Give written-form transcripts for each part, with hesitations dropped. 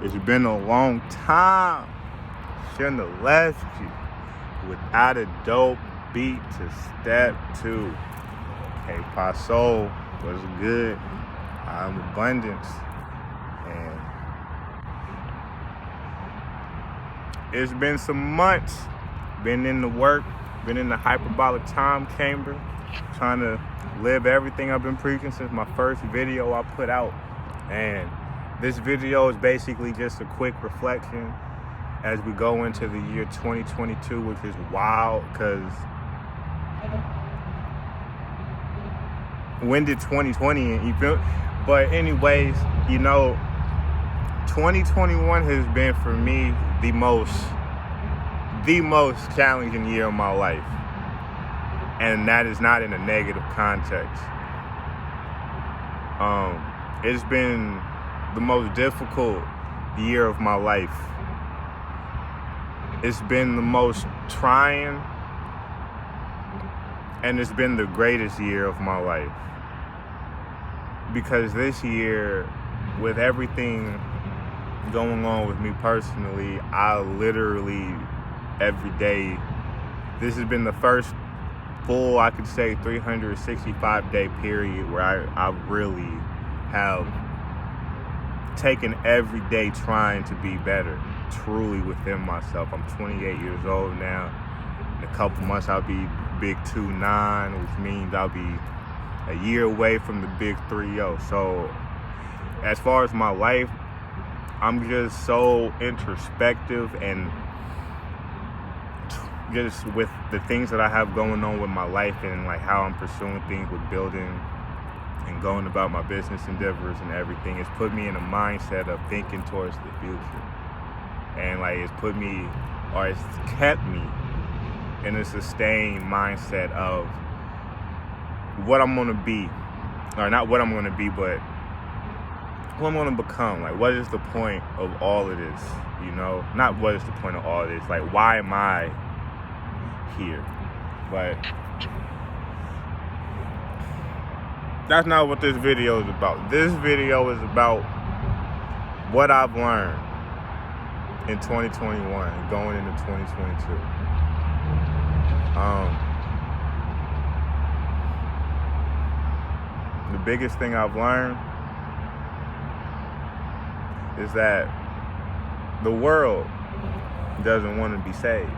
It's been a long time. Shouldn't have left you without a dope beat to step to. Hey, Paso, what's good? I'm Abundance. And it's been some months. Been in the work, been in the hyperbolic time chamber, trying to live everything I've been preaching since my first video I put out. And this video is basically just a quick reflection as we go into the year 2022, which is wild because when did 2020 end? You feel? But anyways, 2021 has been for me the most challenging year of my life. And that is not in a negative context. It's been the most difficult year of my life. It's been the most trying, and it's been the greatest year of my life. Because this year, with everything going on with me personally, I literally, every day, this has been the first full, I could say, 365-day period where I really have taken every day trying to be better, truly within myself. I'm 28 years old now. In a couple months, I'll be big 2-9, which means I'll be a year away from the big 3-0. So as far as my life, I'm just so introspective and just with the things that I have going on with my life and like how I'm pursuing things with building and going about my business endeavors and everything. It's put me in a mindset of thinking towards the future. And like it's kept me in a sustained mindset of what I'm gonna be. Or not what I'm gonna be, but who I'm gonna become. Like, what is the point of all of this? Not what is the point of all of this. Like, why am I here? But that's not what this video is about. This video is about what I've learned in 2021 going into 2022. The biggest thing I've learned is that the world doesn't want to be saved.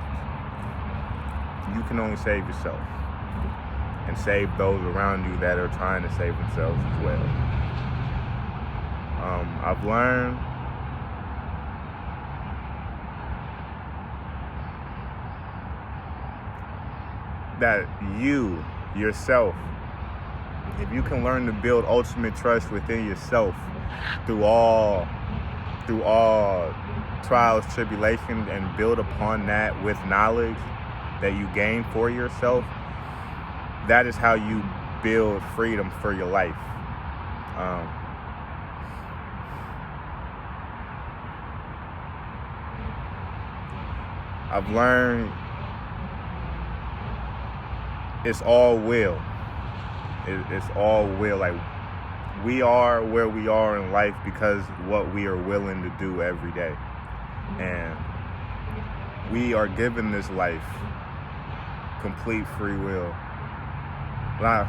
You can only save yourself and save those around you that are trying to save themselves as well. I've learned that you, yourself, if you can learn to build ultimate trust within yourself through all trials, tribulations, and build upon that with knowledge that you gain for yourself, that is how you build freedom for your life. I've learned it's all will. It's all will. Like, we are where we are in life because what we are willing to do every day. And we are given this life complete free will. Now,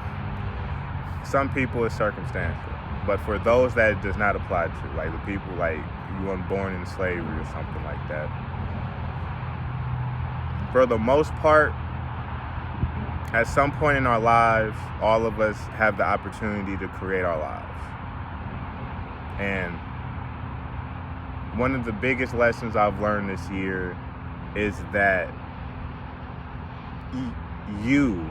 some people it's circumstantial, but for those that it does not apply to, like the people like you weren't born in slavery or something like that, for the most part, at some point in our lives, all of us have the opportunity to create our lives. And one of the biggest lessons I've learned this year is that you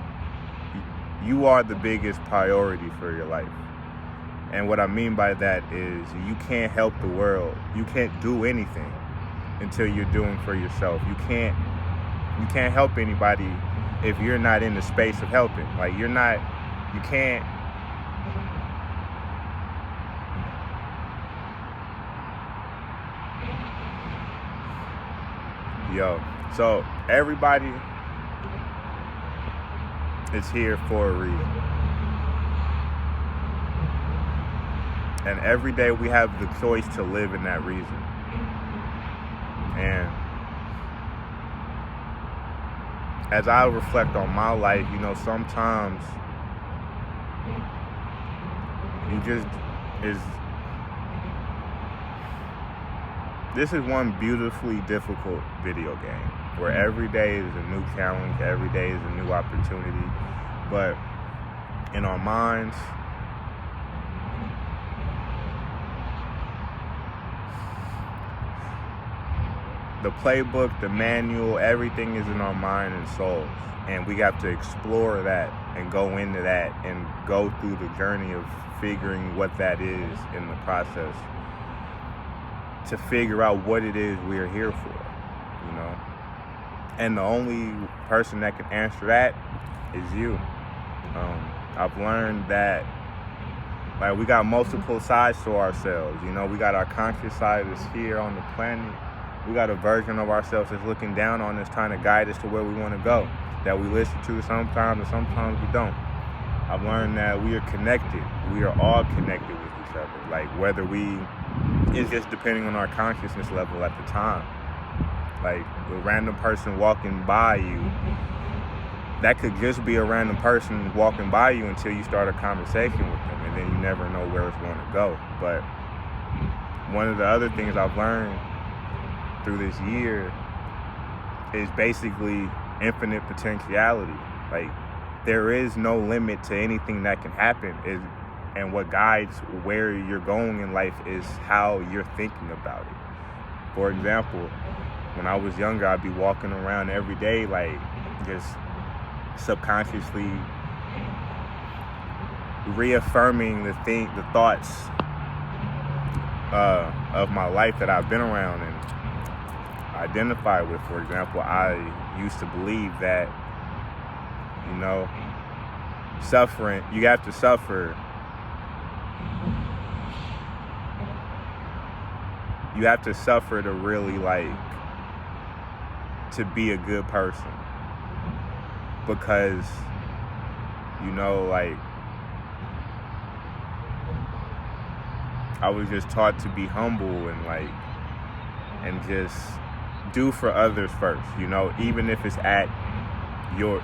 are the biggest priority for your life. And what I mean by that is you can't help the world. You can't do anything until you're doing for yourself. You can't help anybody if you're not in the space of helping. Like, you can't. So everybody is here for a reason. And every day we have the choice to live in that reason. And as I reflect on my life, sometimes this is one beautifully difficult video game where every day is a new challenge, every day is a new opportunity. But in our minds, the playbook, the manual, everything is in our mind and souls. And we have to explore that and go into that and go through the journey of figuring what that is in the process to figure out what it is we are here for, And the only person that can answer that is you. I've learned that we got multiple sides to ourselves. We got our conscious side that's here on the planet. We got a version of ourselves that's looking down on us, trying to guide us to where we want to go, that we listen to sometimes and sometimes we don't. I've learned that we are connected. We are all connected with each other. It's just depending on our consciousness level at the time. A random person walking by you, that could just be a random person walking by you until you start a conversation with them, and then you never know where it's going to go. But one of the other things I've learned through this year is basically infinite potentiality. There is no limit to anything that can happen. And what guides where you're going in life is how you're thinking about it. For example, when I was younger, I'd be walking around every day, just subconsciously reaffirming the thoughts of my life that I've been around and identify with. For example, I used to believe that, suffering, you have to suffer. You have to suffer to really to be a good person. Because, I was just taught to be humble and just do for others first, even if it's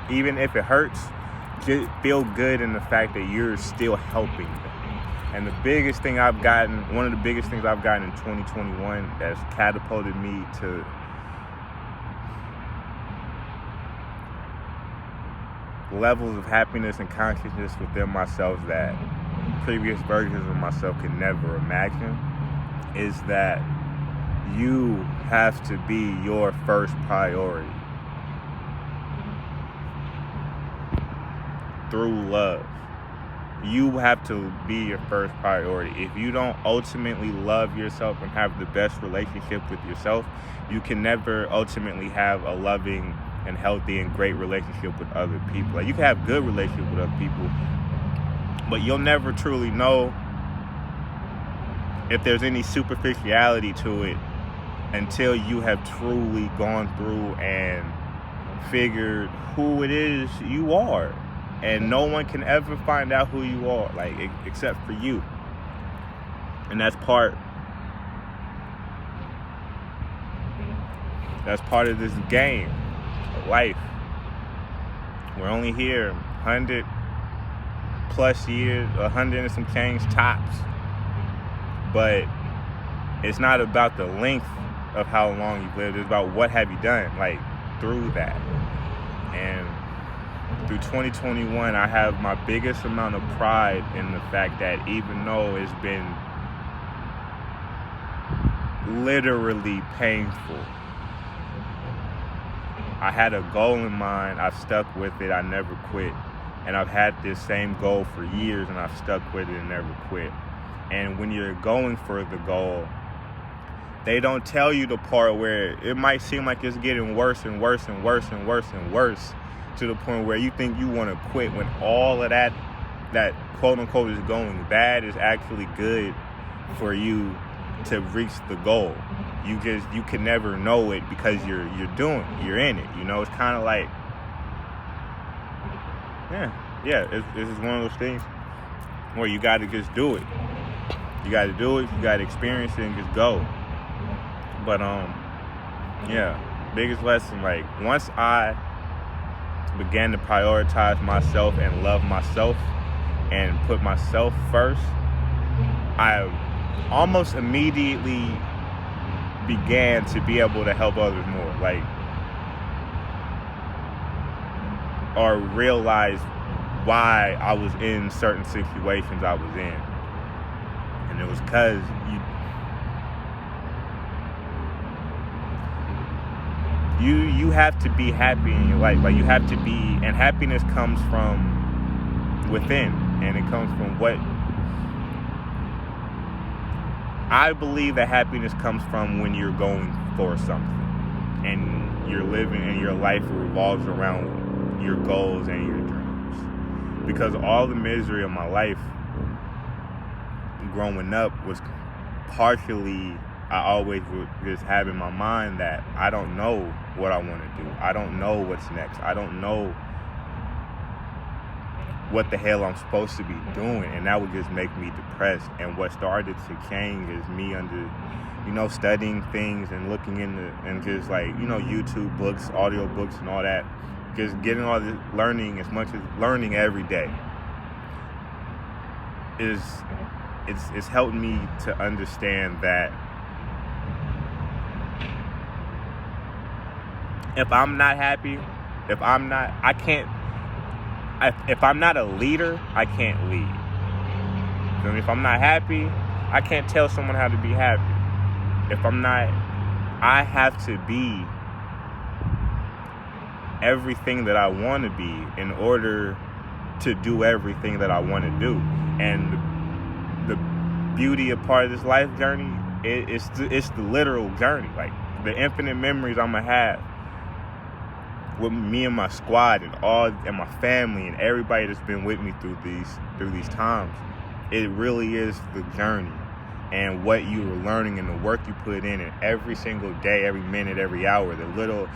even if it hurts, just feel good in the fact that you're still helping them. And one of the biggest things I've gotten in 2021 that's catapulted me to levels of happiness and consciousness within myself that previous versions of myself could never imagine is that you have to be your first priority through love. You have to be your first priority. If you don't ultimately love yourself and have the best relationship with yourself, you can never ultimately have a loving and healthy and great relationship with other people. You can have good relationship with other people, but you'll never truly know if there's any superficiality to it until you have truly gone through and figured who it is you are. And no one can ever find out who you are, except for you. And that's part of this game of life. We're only here 100 plus years, 100 and some change tops. But it's not about the length of how long you've lived. It's about what have you done, through that. And through 2021, I have my biggest amount of pride in the fact that even though it's been literally painful, I had a goal in mind, I stuck with it, I never quit. And I've had this same goal for years and I've stuck with it and never quit. And when you're going for the goal, they don't tell you the part where it might seem like it's getting worse and worse and worse and worse and worse, to the point where you think you want to quit when all of that quote unquote is going bad is actually good for you to reach the goal. You can never know it because you're in it. It's kind of like, it's one of those things where you got to just do it. You got to do it. You got to experience it and just go. But Yeah, biggest lesson, like, once I began to prioritize myself and love myself and put myself first, I almost immediately began to be able to help others more, like, or realize why I was in certain situations I was in. And it was because you have to be happy in your life. Like, you have to be, and happiness comes from within, and it comes from what I believe that happiness comes from when you're going for something and you're living and your life revolves around your goals and your dreams. Because all the misery of my life growing up was partially, I always would just have in my mind that I don't know what I want to do. I don't know what's next. I don't know what the hell I'm supposed to be doing, and that would just make me depressed. And what started to change is me studying things and looking into, and just like, YouTube books, audio books and all that, just getting all this learning, as much as learning every day it's helped me to understand that if I'm not happy, if I'm not a leader, I can't lead. And if I'm not happy, I can't tell someone how to be happy. I have to be everything that I want to be in order to do everything that I want to do. And the beauty of part of this life journey, it's the literal journey. Like, the infinite memories I'm gonna have with me and my squad and my family and everybody that's been with me through these times. It really is the journey, and what you were learning and the work you put in, and every single day, every minute, every hour, the little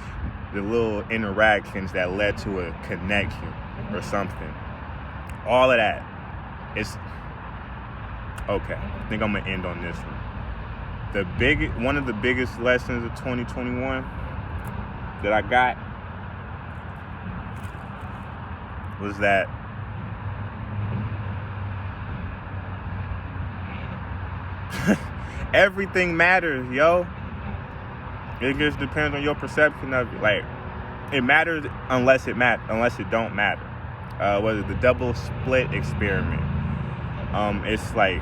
interactions that led to a connection or something. All of that. It's okay. I think I'm gonna end on this one. One of the biggest lessons of 2021 that I got was that everything matters, yo. It just depends on your perception of it. Like, it matters unless it don't matter. Whether the double split experiment, it's like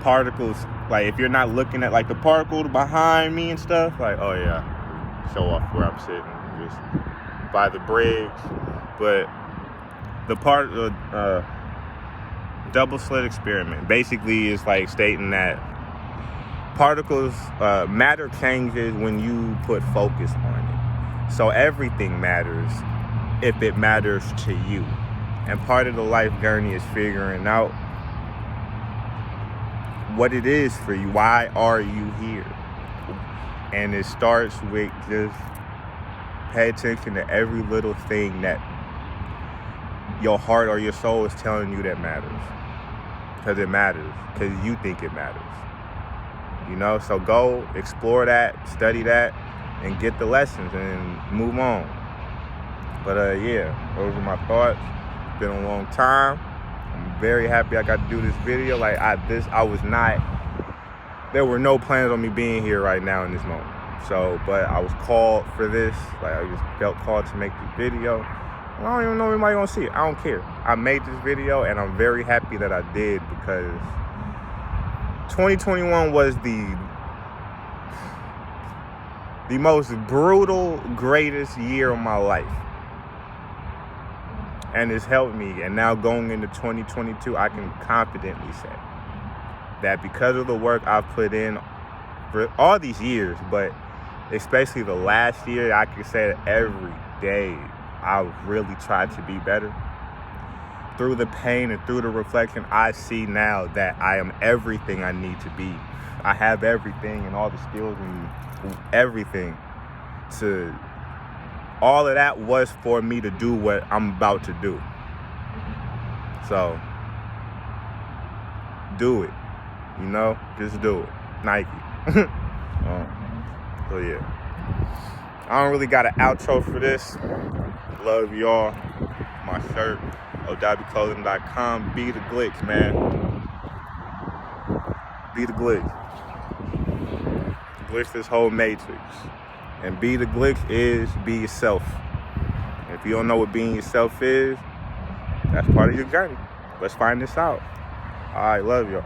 particles. Like, if you're not looking at like the particle behind me and stuff, like, oh yeah, show off where I'm sitting, just by the bridge. But the double slit experiment basically is like stating that particles, matter changes when you put focus on it. So everything matters if it matters to you. And part of the life journey is figuring out what it is for you. Why are you here? And it starts with just pay attention to every little thing that your heart or your soul is telling you that matters. Because it matters. Because you think it matters. So go explore that, study that, and get the lessons and move on. But yeah, those are my thoughts. It's been a long time. I'm very happy I got to do this video. Like, there were no plans on me being here right now in this moment. So, but I was called for this. Like, I just felt called to make this video. I don't even know if anybody gonna see it. I don't care. I made this video, and I'm very happy that I did, because 2021 was the most brutal, greatest year of my life. And it's helped me. And now going into 2022, I can confidently say that because of the work I've put in for all these years, but especially the last year, I can say that every day I've really tried to be better. Through the pain and through the reflection, I see now that I am everything I need to be. I have everything and all the skills and everything to... All of that was for me to do what I'm about to do. So, do it. Just do it. Nike. So yeah. I don't really got an outro for this. Love y'all. My shirt, owclothing.com. Be the glitch, man. Be the glitch. Glitch this whole matrix. And be the glitch is be yourself. If you don't know what being yourself is, that's part of your journey. Let's find this out. All right, love y'all.